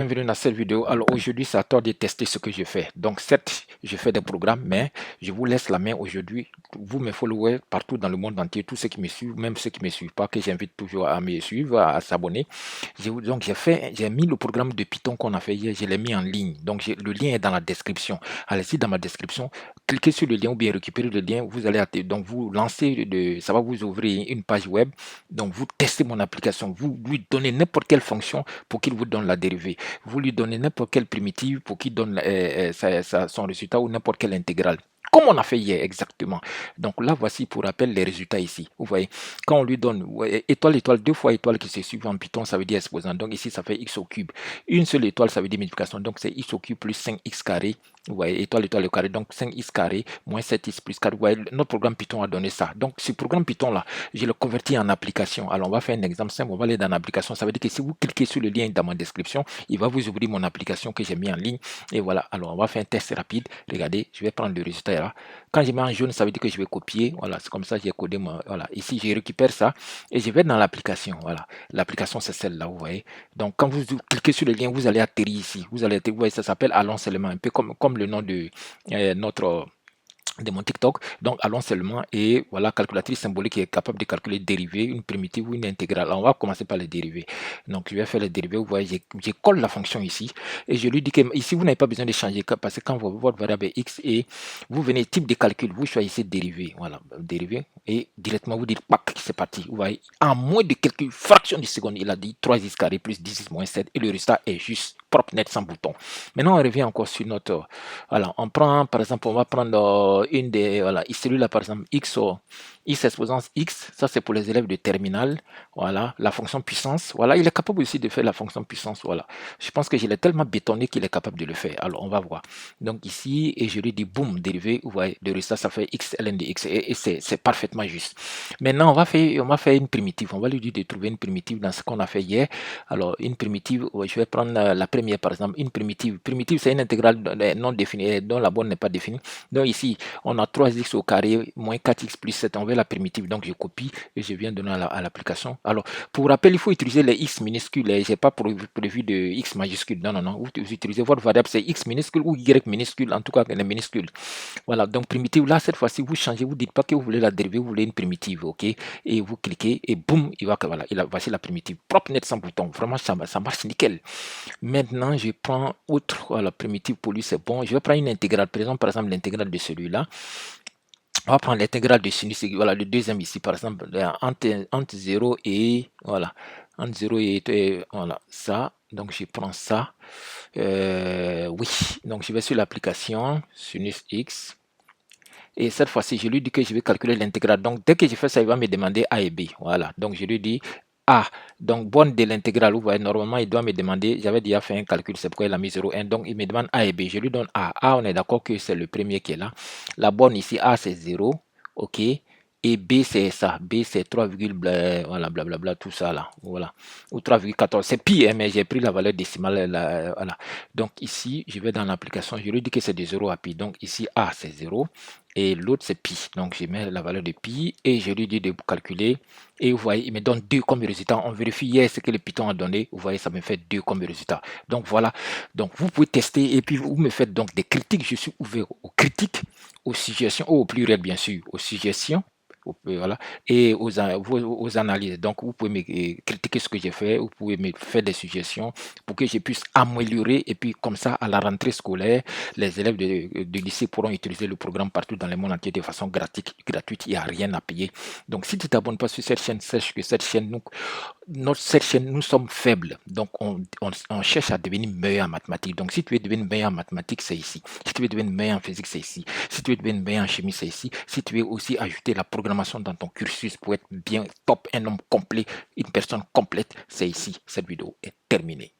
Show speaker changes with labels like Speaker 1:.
Speaker 1: Bienvenue dans cette vidéo. Alors aujourd'hui, c'est à toi de tester ce que je fais. Donc certes, je fais des programmes, mais je vous laisse la main aujourd'hui. Vous mes followers partout dans le monde entier, tous ceux qui me suivent, même ceux qui ne me suivent pas, que j'invite toujours à me suivre, à s'abonner. Donc j'ai mis le programme de Python qu'on a fait hier, je l'ai mis en ligne. Donc le lien est dans la description. Allez-y dans ma description, cliquez sur le lien ou bien récupérez le lien. Vous allez donc vous lancer ça va vous ouvrir une page web. Donc vous testez mon application, vous lui donnez n'importe quelle fonction pour qu'il vous donne la dérivée. Vous lui donnez n'importe quelle primitive pour qu'il donne son résultat ou n'importe quelle intégrale. Comme on a fait hier exactement. Donc là, voici pour rappel les résultats ici. Vous voyez, quand on lui donne étoile, étoile, deux fois étoile qui se suivent en Python, ça veut dire exposant. Donc ici, ça fait x au cube. Une seule étoile, ça veut dire multiplication. Donc c'est x au cube plus 5x carré. Vous voyez, étoile, étoile, le carré. Donc 5x carré moins 7x plus 4. Vous voyez, notre programme Python a donné ça. Donc ce programme Python-là, je le convertis en application. Alors on va faire un exemple simple. On va aller dans l'application. Ça veut dire que si vous cliquez sur le lien dans ma description, il va vous ouvrir mon application que j'ai mis en ligne. Et voilà. Alors on va faire un test rapide. Regardez, je vais prendre le résultat là. Quand je mets en jaune, ça veut dire que je vais copier. Voilà, c'est comme ça que j'ai codé moi. Voilà, ici je récupère ça et je vais dans l'application. Voilà, l'application c'est celle-là, vous voyez. Donc quand vous cliquez sur le lien, vous allez atterrir ici. Vous voyez, ça s'appelle Allons seulement, un peu comme le nom de mon TikTok. Donc allons seulement et voilà, calculatrice symbolique qui est capable de calculer dérivée, une primitive ou une intégrale. Alors, on va commencer par les dérivés. Donc je vais faire les dérivés. Vous voyez, je colle la fonction ici et je lui dis que ici vous n'avez pas besoin de changer parce que quand votre variable est x et vous venez type de calcul, vous choisissez dérivé. Voilà, dérivé et directement vous dites pack, c'est parti. Vous voyez, en moins de quelques fractions de seconde, il a dit 3x carré plus 10x moins 7 et le résultat est juste propre, net, sans bouton. Maintenant on revient encore sur notre voilà, on prend par exemple, on va prendre une des voilà, celui-là par exemple x exposance x, ça c'est pour les élèves de terminale. Voilà, la fonction puissance, voilà, il est capable aussi de faire la fonction puissance. Voilà, je pense que je l'ai tellement bétonné qu'il est capable de le faire. Alors on va voir. Donc ici et je lui dis boum, dérivé, vous voyez, le résultat ça fait x ln de x et c'est parfaitement juste. Maintenant on va faire une primitive. On va lui dire de trouver une primitive dans ce qu'on a fait hier. Alors une primitive, je vais prendre la première par exemple, une primitive. Primitive c'est une intégrale non définie dont la borne n'est pas définie. Donc ici on a 3x au carré moins 4x plus 7. On veut la primitive, donc je copie et je viens donner à l'application. Alors pour rappel, il faut utiliser les x minuscules. Je n'ai pas prévu de x majuscule. Non, non, non. Vous utilisez votre variable, c'est x minuscule ou y minuscule, en tout cas les minuscules. Voilà, donc primitive, là, cette fois-ci, vous changez, vous ne dites pas que vous voulez la dériver, vous voulez une primitive, ok? Et vous cliquez et boum, voilà, voici la primitive. Propre, net, sans bouton. Vraiment, ça marche nickel. Maintenant, je prends autre, voilà, primitive pour lui, c'est bon. Je vais prendre une intégrale, par exemple, l'intégrale de celui-là. On va prendre l'intégrale de sinus, voilà, le deuxième ici, par exemple, entre 0 et, voilà, entre 0 et voilà, ça. Donc, je prends ça. Oui, donc je vais sur l'application Sinus X. Et cette fois-ci, je lui dis que je vais calculer l'intégrale. Donc, dès que je fais ça, il va me demander A et B. Voilà. Donc, je lui dis A. Donc, borne de l'intégrale, vous voyez, normalement, il doit me demander, j'avais déjà fait un calcul, c'est pourquoi il a mis 0,1. Donc, il me demande A et B. Je lui donne A. A, on est d'accord que c'est le premier qui est là. La borne ici, A, c'est 0. OK. Et B, c'est ça. B, c'est 3, voilà, blablabla, tout ça là. Voilà. Ou 3,14. C'est pi, hein, mais j'ai pris la valeur décimale. Là, voilà. Donc, ici, je vais dans l'application. Je lui dis que c'est de 0 à pi. Donc, ici, A, c'est 0 et l'autre c'est pi. Donc je mets la valeur de pi et je lui dis de calculer et vous voyez il me donne 2 comme résultat. On vérifie hier ce que le Python a donné, vous voyez ça me fait 2 comme résultat. Donc voilà, donc vous pouvez tester et puis vous me faites donc des critiques. Je suis ouvert aux critiques, aux suggestions, au pluriel bien sûr, aux suggestions. Voilà, et aux analyses. Donc, vous pouvez me critiquer ce que j'ai fait, vous pouvez me faire des suggestions pour que je puisse améliorer. Et puis, comme ça, à la rentrée scolaire, les élèves de lycée pourront utiliser le programme partout dans le monde entier de façon gratuite. Il n'y a rien à payer. Donc, si tu ne t'abonnes pas sur cette chaîne, sache que cette chaîne, nous sommes faibles. Donc, on cherche à devenir meilleur en mathématiques. Donc, si tu veux devenir meilleur en mathématiques, c'est ici. Si tu veux devenir meilleur en physique, c'est ici. Si tu veux devenir meilleur en chimie, c'est ici. Si tu veux aussi ajouter la programmation dans ton cursus pour être bien top, un homme complet, une personne complète, c'est ici. Cette vidéo est terminée.